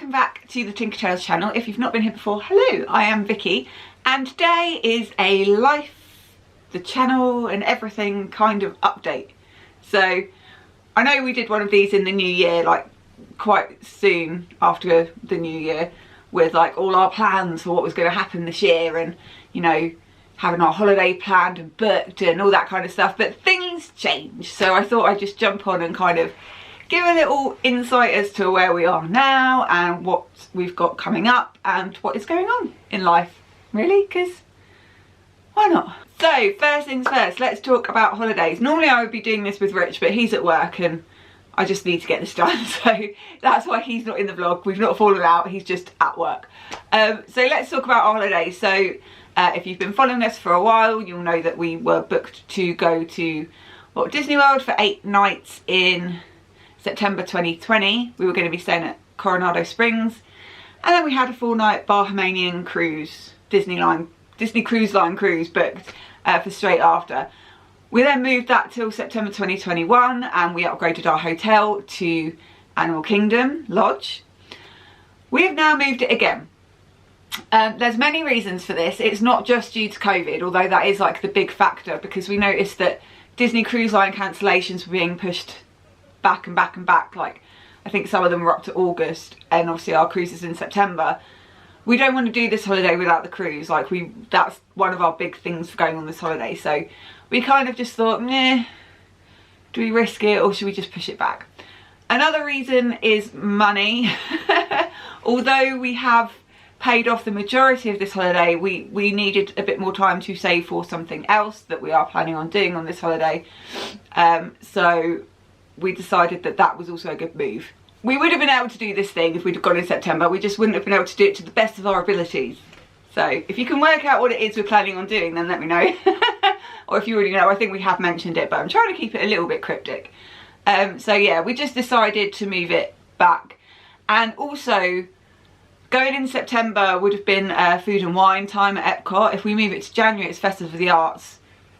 welcome back to the Tinker Tales channel. If you've not been here before, hello, I am Vicky, and today is a life, the channel and everything kind of update. So I know we did one of these in the new year, like quite soon after the new year, with like all our plans for what was going to happen this year, and you know, having our holiday planned and booked and all that kind of stuff, but things change. So I thought I'd just jump on and kind of give a little insight as to where we are now and what we've got coming up and what is going on in life, really, because why not? So first things first, let's talk about holidays. Normally I would be doing this with Rich, but he's at work and I just need to get this done, so that's why he's not in the vlog. We've not fallen out, he's just at work. So let's talk about our holidays. So if you've been following us for a while, you'll know that we were booked to go to Walt Disney World for 8 nights in September 2020. We were going to be staying at Coronado Springs, and then we had a 4-night Bahamian cruise, Disney Cruise Line cruise booked for straight after. We then moved that till September 2021 and we upgraded our hotel to Animal Kingdom Lodge. We have now moved it again. There's many reasons for this. It's not just due to COVID, although that is like the big factor, because we noticed that Disney Cruise Line cancellations were being pushed back and back and back. Like I think some of them were up to August, and obviously our cruise is in September. We don't want to do this holiday without the cruise. Like that's one of our big things for going on this holiday. So we kind of just thought, nah, do we risk it or should we just push it back? Another reason is money. Although we have paid off the majority of this holiday, we needed a bit more time to save for something else that we are planning on doing on this holiday. So we decided that that was also a good move. We would have been able to do this thing if we'd have gone in September. We just wouldn't have been able to do it to the best of our abilities. So if you can work out what it is we're planning on doing, then let me know. Or if you already know, I think we have mentioned it, but I'm trying to keep it a little bit cryptic. So yeah, we just decided to move it back. And also, going in September would have been food and wine time at Epcot. If we move it to January, it's Festival of the Arts,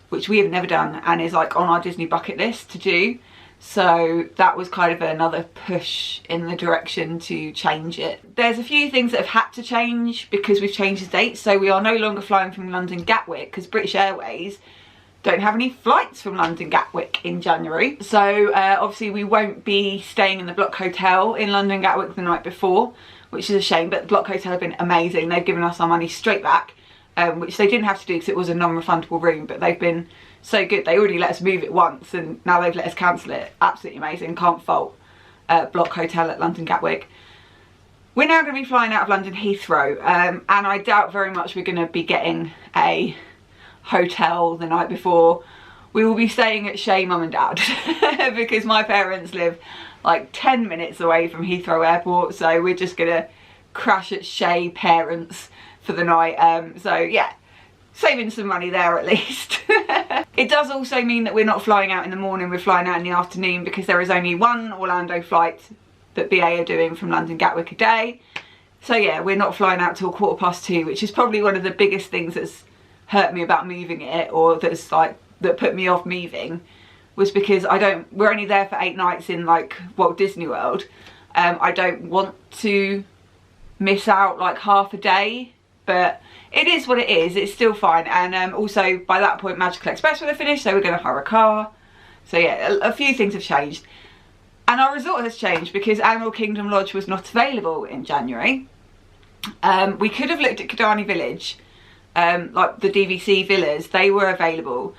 which we have never done and is like on our Disney bucket list to do. So that was kind of another push in the direction to change it. There's a few things that have had to change because we've changed the dates. So we are no longer flying from London Gatwick because British Airways don't have any flights from London Gatwick in January. So obviously we won't be staying in the Block Hotel in London Gatwick the night before, which is a shame, but the Block Hotel have been amazing. They've given us our money straight back, which they didn't have to do because it was a non-refundable room, but they've been so good. They already let us move it once and now they've let us cancel it. Absolutely amazing, can't fault Block Hotel at London Gatwick. We're now going to be flying out of London Heathrow, and I doubt very much we're going to be getting a hotel the night before. We will be staying at Shay Mum and Dad because my parents live like 10 minutes away from Heathrow Airport, so we're just going to crash at Shay parents for the night. So yeah, saving some money there at least. It does also mean that we're not flying out in the morning, we're flying out in the afternoon because there is only one Orlando flight that BA are doing from London Gatwick a day. So yeah, we're not flying out till 2:15, which is probably one of the biggest things that's hurt me about moving it, or that's like, that put me off moving, was because we're only there for 8 nights in like Walt Disney World. I don't want to miss out like half a day, but it is what it is, it's still fine. And also by that point Magical Express would have finished, so we're going to hire a car. So yeah, a few things have changed. And our resort has changed because Animal Kingdom Lodge was not available in January. We could have looked at Kidani Village, like the DVC villas, they were available.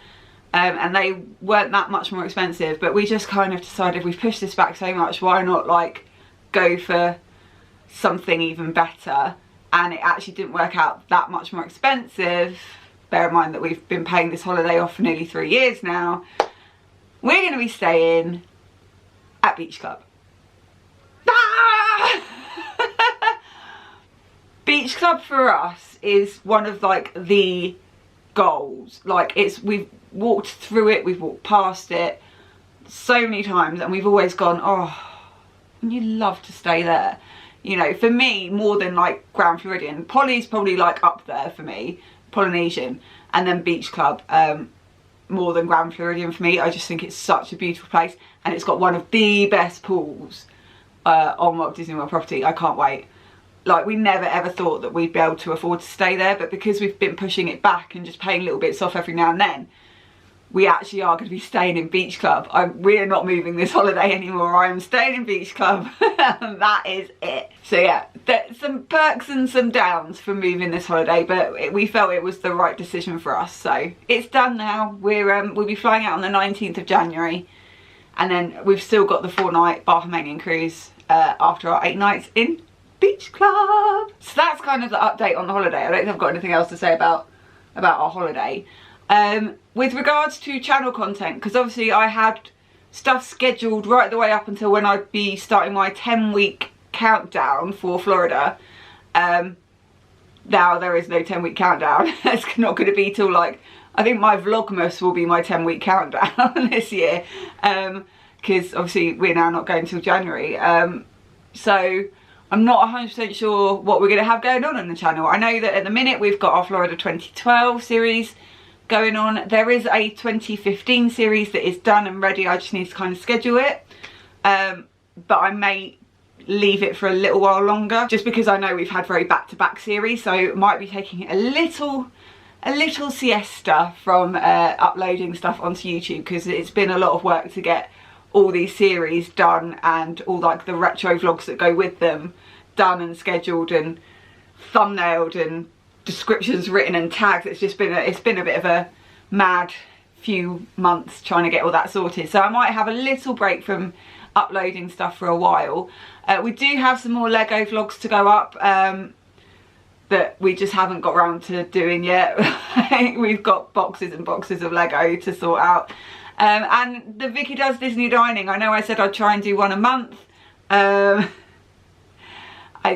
And they weren't that much more expensive, but we just kind of decided we've pushed this back so much, why not like go for something even better? And it actually didn't work out that much more expensive. Bear in mind that we've been paying this holiday off for nearly 3 years now. We're going to be staying at Beach Club. Ah! Beach Club for us is one of like the goals. Like we've walked through it, we've walked past it so many times, and we've always gone, oh, you love to stay there. You know, for me, more than like Grand Floridian, Polly's probably like up there for me, Polynesian, and then Beach Club more than Grand Floridian for me. I just think it's such a beautiful place, and it's got one of the best pools on Walt Disney World property. I can't wait. like we never ever thought that we'd be able to afford to stay there, but because we've been pushing it back and just paying little bits off every now and then, we actually are going to be staying in Beach Club. We're not moving this holiday anymore. I am staying in Beach Club. And that is it. So yeah, there's some perks and some downs for moving this holiday, but we felt it was the right decision for us. So it's done now. We'll be flying out on the 19th of January, and then we've still got the 4-night Bahamian cruise after our 8 nights in Beach Club. So that's kind of the update on the holiday. I don't think I've got anything else to say about our holiday. With regards to channel content, because obviously I had stuff scheduled right the way up until when I'd be starting my 10-week countdown for Florida. Now there is no 10-week countdown. It's not going to be till, like, I think my Vlogmas will be my 10-week countdown this year, because obviously we're now not going till January. So I'm not 100% sure what we're going to have going on the channel. I know that at the minute we've got our Florida 2012 series going on. There is a 2015 series that is done and ready. I just need to kind of schedule it. But I may leave it for a little while longer, just because I know we've had very back-to-back series, so might be taking a little siesta from uploading stuff onto YouTube, because it's been a lot of work to get all these series done and all like the retro vlogs that go with them done and scheduled and thumbnailed and descriptions written and tags. It's just been it's been a bit of a mad few months trying to get all that sorted, so I might have a little break from uploading stuff for a while. We do have some more Lego vlogs to go up that we just haven't got around to doing yet. We've got boxes and boxes of Lego to sort out. And the Vicky Does Disney Dining, I know I said I'd try and do one a month. I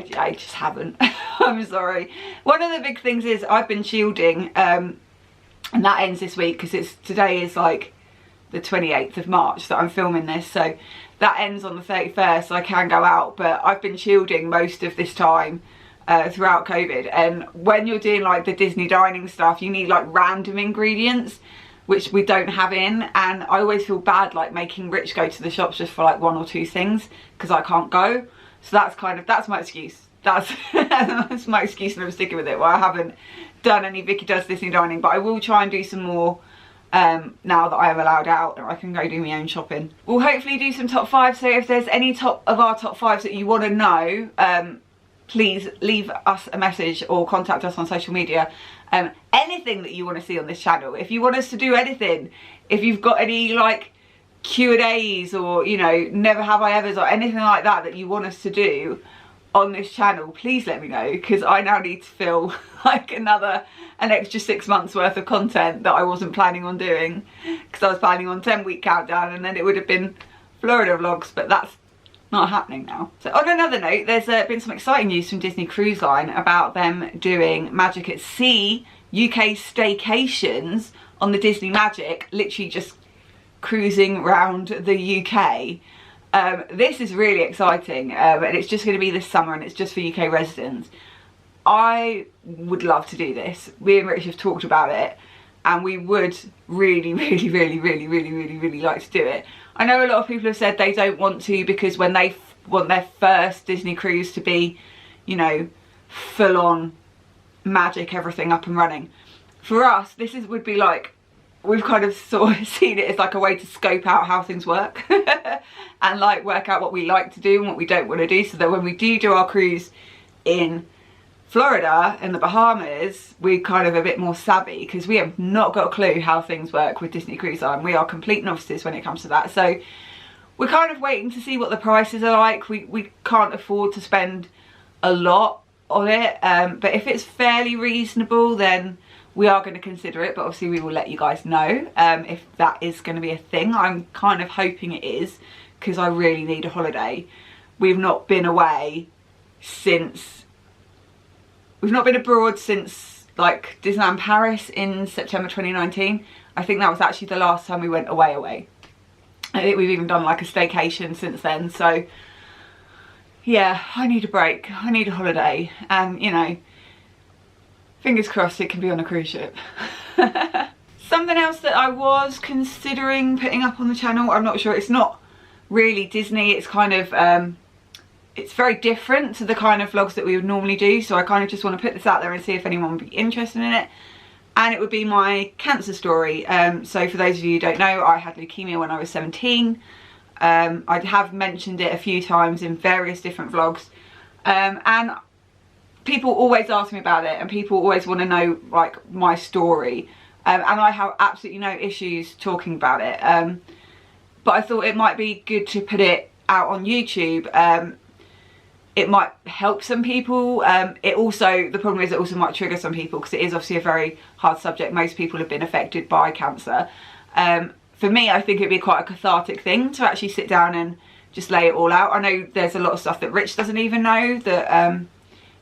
just haven't. I'm sorry. One of the big things is I've been shielding, and that ends this week, because today is like the 28th of March that I'm filming this, so that ends on the 31st, so I can go out, but I've been shielding most of this time throughout COVID. And when you're doing like the Disney dining stuff, you need like random ingredients, which we don't have in, and I always feel bad like making Rich go to the shops just for like 1 or 2 things because I can't go. So that's my excuse. That's my excuse, and I'm sticking with it. Well, I haven't done any Vicky Does Disney Dining, but I will try and do some more now that I am allowed out and I can go do my own shopping. We'll hopefully do some top 5, so if there's any of our top 5s that you want to know, please leave us a message or contact us on social media. Anything that you want to see on this channel, if you want us to do anything, if you've got any like Q&As or, you know, never have I ever's or anything like that you want us to do on this channel, please let me know, because I now need to fill like an extra 6 months worth of content that I wasn't planning on doing, because I was planning on 10-week countdown and then it would have been Florida vlogs, but that's not happening now. So on another note, there's been some exciting news from Disney Cruise Line about them doing Magic at Sea UK staycations on the Disney Magic, literally just cruising around the UK. This is really exciting, and it's just going to be this summer, and it's just for UK residents. I would love to do this. Me and Rich have talked about it, and we would really like to do it. I know a lot of people have said they don't want to because when they want their first Disney cruise to be, you know, full on magic, everything up and running. For us, this would be like, we've kind of sort of seen it as like a way to scope out how things work and like work out what we like to do and what we don't want to do, so that when we do our cruise in Florida and the Bahamas, we're kind of a bit more savvy, because we have not got a clue how things work with Disney Cruise Line. We are complete novices when it comes to that, so we're kind of waiting to see what the prices are like. We can't afford to spend a lot on it, but if it's fairly reasonable, then we are going to consider it. But obviously we will let you guys know if that is going to be a thing. I'm kind of hoping it is, because I really need a holiday. We've not been away since, we've not been abroad since like Disneyland Paris in September 2019. I think that was actually the last time we went away. I think we've even done like a staycation since then. So yeah, I need a break. I need a holiday, and you know, fingers crossed it can be on a cruise ship. Something else that I was considering putting up on the channel, I'm not sure, it's not really Disney, it's kind of it's very different to the kind of vlogs that we would normally do, so I kind of just want to put this out there and see if anyone would be interested in it. And it would be my cancer story. So for those of you who don't know, I had leukemia when I was 17. I have mentioned it a few times in various different vlogs, and people always ask me about it, and people always want to know like my story, and I have absolutely no issues talking about it, but I thought it might be good to put it out on YouTube. It might help some people. The problem is it also might trigger some people, because it is obviously a very hard subject. Most people have been affected by cancer. For me, I think it'd be quite a cathartic thing to actually sit down and just lay it all out. I know there's a lot of stuff that Rich doesn't even know that,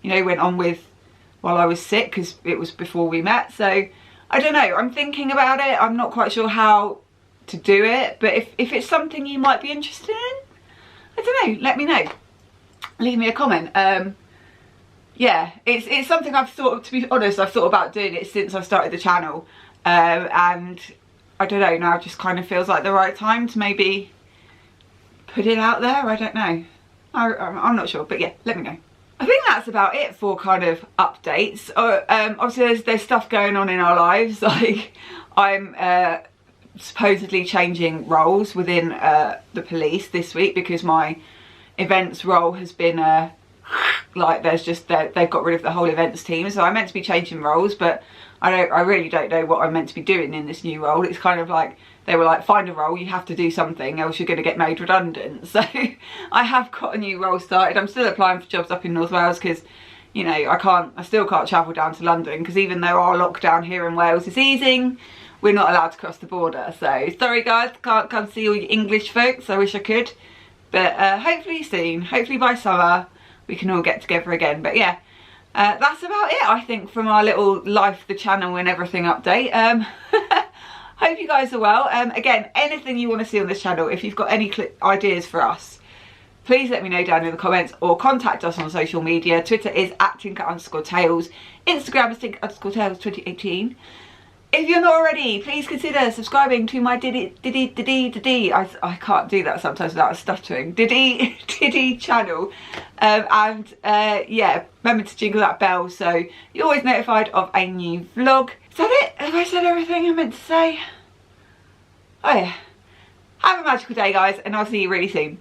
you know, went on with while I was sick, because it was before we met. So I don't know, I'm thinking about it. I'm not quite sure how to do it, but if it's something you might be interested in, I don't know, let me know. Leave me a comment. Yeah, it's something I've thought, to be honest, I've thought about doing it since I started the channel, and I don't know, now it just kind of feels like the right time to maybe put it out there. I don't know, I'm not sure, but yeah, let me know. I think that's about it for kind of updates. Obviously there's stuff going on in our lives, like I'm supposedly changing roles within the police this week, because my events role has been like they've got rid of the whole events team, so I'm meant to be changing roles, but I really don't know what I'm meant to be doing in this new role. It's kind of like they were like, find a role, you have to do something else you're going to get made redundant. So I have got a new role started. I'm still applying for jobs up in North Wales, because you know I still can't travel down to London, because even though our lockdown here in Wales is easing, we're not allowed to cross the border. So sorry guys, can't come see all you English folks. I wish I could. But hopefully soon, hopefully by summer, we can all get together again. But yeah, that's about it, I think, from our little life, the channel and everything update. Hope you guys are well. Again, anything you want to see on this channel, if you've got any ideas for us, please let me know down in the comments, or contact us on social media. Twitter is @Tinker_Tales. Instagram is Tinker_Tales2018. If you're not already, please consider subscribing to my Diddy, I can't do that sometimes without stuttering, Diddy channel. Yeah, remember to jingle that bell so you're always notified of a new vlog. Is that it? Have I said everything I meant to say? Oh yeah. Have a magical day guys, and I'll see you really soon.